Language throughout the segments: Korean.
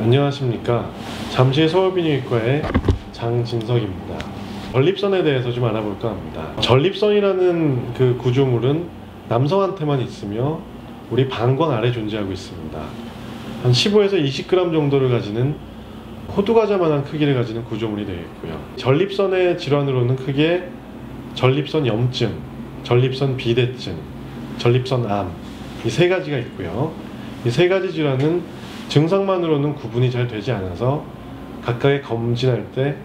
안녕하십니까. 잠실 서울비뇨기과의 장진석입니다. 전립선에 대해서 좀 알아볼까 합니다. 전립선이라는 그 구조물은 남성한테만 있으며 우리 방광 아래 존재하고 있습니다. 한 15에서 20g 정도를 가지는 호두과자만한 크기를 가지는 구조물이 되겠고요. 전립선의 질환으로는 크게 전립선 염증, 전립선 비대증, 전립선암 이 세 가지가 있고요. 이 세 가지 질환은 증상만으로는 구분이 잘 되지 않아서 각각의 검진할 때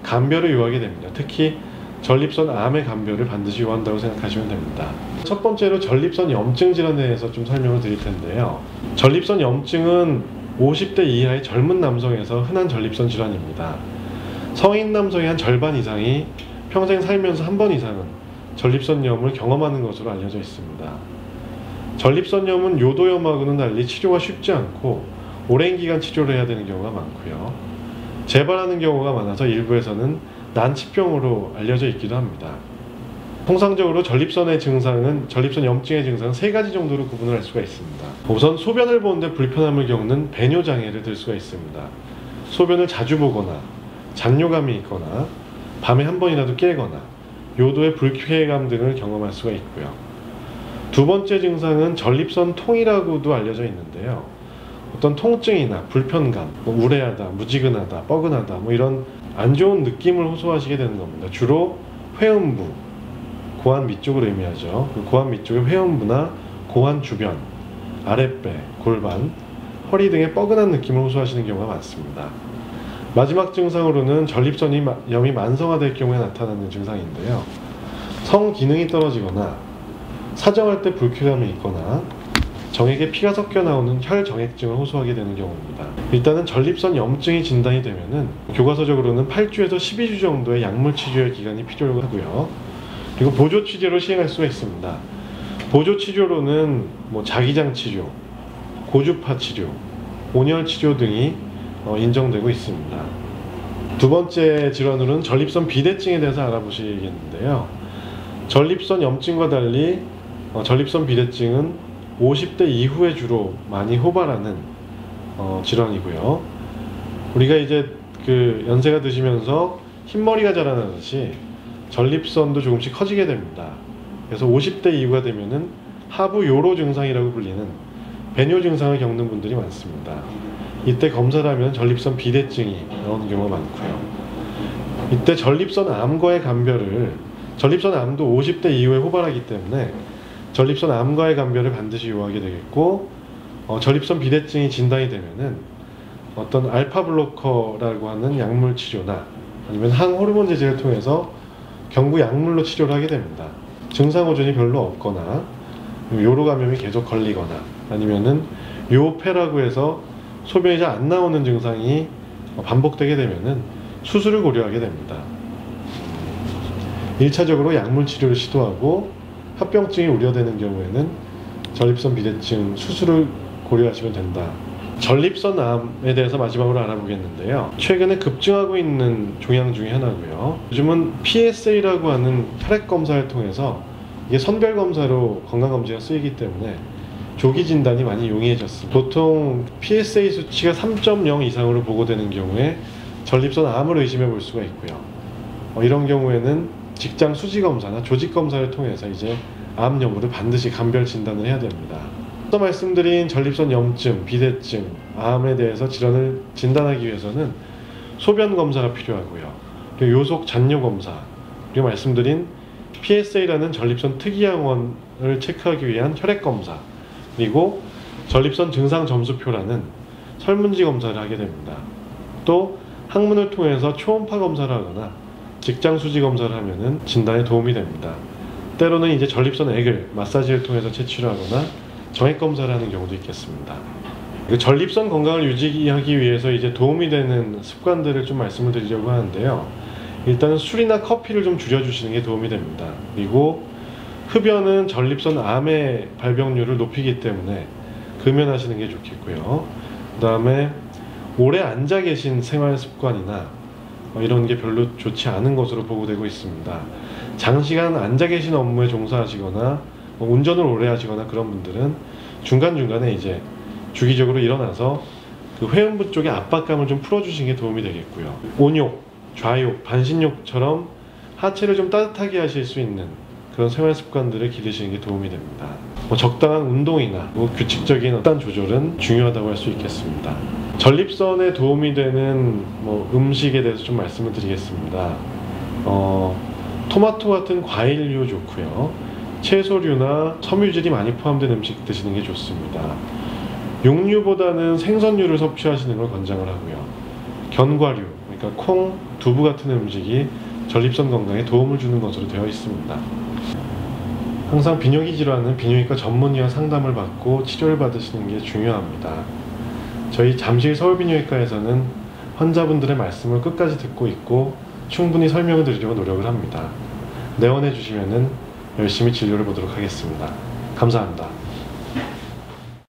감별을 요하게 됩니다. 특히 전립선 암의 감별을 반드시 요한다고 생각하시면 됩니다. 첫 번째로 전립선 염증 질환에 대해서 좀 설명을 드릴 텐데요. 전립선 염증은 50대 이하의 젊은 남성에서 흔한 전립선 질환입니다. 성인 남성의 한 절반 이상이 평생 살면서 한 번 이상은 전립선염을 경험하는 것으로 알려져 있습니다. 전립선염은 요도염하고는 달리 치료가 쉽지 않고 오랜 기간 치료를 해야 되는 경우가 많고요. 재발하는 경우가 많아서 일부에서는 난치병으로 알려져 있기도 합니다. 통상적으로 전립선의 증상은, 전립선 염증의 증상은 세 가지 정도로 구분을 할 수가 있습니다. 우선 소변을 보는데 불편함을 겪는 배뇨 장애를 들 수가 있습니다. 소변을 자주 보거나 잔뇨감이 있거나 밤에 한 번이라도 깨거나 요도의 불쾌감 등을 경험할 수가 있고요. 두 번째 증상은 전립선 통이라고도 알려져 있는데요. 어떤 통증이나 불편감, 우레하다, 무지근하다, 뻐근하다 이런 안 좋은 느낌을 호소하시게 되는 겁니다. 주로 회음부, 고환 밑쪽을 의미하죠. 그 고환 밑쪽의 회음부나 고환 주변, 아랫배, 골반, 허리 등의 뻐근한 느낌을 호소하시는 경우가 많습니다. 마지막 증상으로는 전립선염이 만성화될 경우에 나타나는 증상인데요. 성기능이 떨어지거나 사정할 때 불쾌감이 있거나 정액에 피가 섞여 나오는 혈정액증을 호소하게 되는 경우입니다. 일단은 전립선 염증이 진단이 되면은 교과서적으로는 8주에서 12주 정도의 약물 치료의 기간이 필요하고요. 그리고 보조 치료로 시행할 수가 있습니다. 보조 치료로는 자기장 치료, 고주파 치료, 온열 치료 등이 인정되고 있습니다. 두 번째 질환으로는 전립선 비대증에 대해서 알아보시겠는데요. 전립선 염증과 달리 전립선 비대증은 50대 이후에 주로 많이 호발하는 질환이고요. 우리가 이제 그 연세가 드시면서 흰머리가 자라나듯이 전립선도 조금씩 커지게 됩니다. 그래서 50대 이후가 되면은 하부 요로 증상이라고 불리는 배뇨 증상을 겪는 분들이 많습니다. 이때 검사를 하면 전립선 비대증이 나오는 경우가 많고요. 이때 전립선 암과의 감별을, 전립선 암도 50대 이후에 호발하기 때문에 전립선 암과의 감별을 반드시 요하게 되겠고, 전립선 비대증이 진단이 되면은 어떤 알파 블로커라고 하는 약물 치료나 아니면 항호르몬 제제를 통해서 경구 약물로 치료를 하게 됩니다. 증상 호전이 별로 없거나 요로 감염이 계속 걸리거나 아니면은 요패라고 해서 소변이 잘 안 나오는 증상이 반복되게 되면은 수술을 고려하게 됩니다. 1차적으로 약물 치료를 시도하고 합병증이 우려되는 경우에는 전립선 비대증 수술을 고려하시면 된다. 전립선암에 대해서 마지막으로 알아보겠는데요. 최근에 급증하고 있는 종양 중에 하나고요. 요즘은 PSA라고 하는 혈액 검사를 통해서 이게 선별 검사로 건강검진에 쓰이기 때문에 조기 진단이 많이 용이해졌습니다. 보통 PSA 수치가 3.0 이상으로 보고되는 경우에 전립선 암을 의심해 볼 수가 있고요. 이런 경우에는 직장 수지 검사나 조직 검사를 통해서 이제 암 여부를 반드시 감별 진단을 해야 됩니다. 앞서 말씀드린 전립선 염증, 비대증, 암에 대해서 질환을 진단하기 위해서는 소변 검사가 필요하고요. 그리고 요속 잔뇨 검사, 그리고 말씀드린 PSA라는 전립선 특이항원을 체크하기 위한 혈액 검사, 그리고 전립선 증상 점수표라는 설문지 검사를 하게 됩니다. 또 항문을 통해서 초음파 검사를 하거나 직장 수지 검사를 하면은 진단에 도움이 됩니다. 때로는 이제 전립선액을 마사지를 통해서 채취를 하거나 정액 검사를 하는 경우도 있겠습니다. 전립선 건강을 유지하기 위해서 이제 도움이 되는 습관들을 좀 말씀을 드리려고 하는데요. 일단은 술이나 커피를 좀 줄여주시는 게 도움이 됩니다. 그리고 흡연은 전립선 암의 발병률을 높이기 때문에 금연하시는 게 좋겠고요. 그 다음에 오래 앉아 계신 생활 습관이나 이런 게 별로 좋지 않은 것으로 보고되고 있습니다. 장시간 앉아 계신 업무에 종사하시거나 운전을 오래 하시거나 그런 분들은 중간중간에 이제 주기적으로 일어나서 그 회음부 쪽의 압박감을 좀 풀어주시는 게 도움이 되겠고요. 온욕, 좌욕, 반신욕처럼 하체를 좀 따뜻하게 하실 수 있는 그런 생활 습관들을 기르시는 게 도움이 됩니다. 적당한 운동이나 규칙적인 어떤 조절은 중요하다고 할 수 있겠습니다. 전립선에 도움이 되는 음식에 대해서 좀 말씀을 드리겠습니다. 토마토 같은 과일류 좋고요. 채소류나 섬유질이 많이 포함된 음식 드시는 게 좋습니다. 육류보다는 생선류를 섭취하시는 걸 권장을 하고요. 견과류, 그러니까 콩, 두부 같은 음식이 전립선 건강에 도움을 주는 것으로 되어 있습니다. 항상 비뇨기 질환은 비뇨기과 전문의와 상담을 받고 치료를 받으시는 게 중요합니다. 저희 잠실 서울비뇨기과에서는 환자분들의 말씀을 끝까지 듣고 있고 충분히 설명을 드리려고 노력을 합니다. 내원해 주시면 열심히 진료를 보도록 하겠습니다. 감사합니다.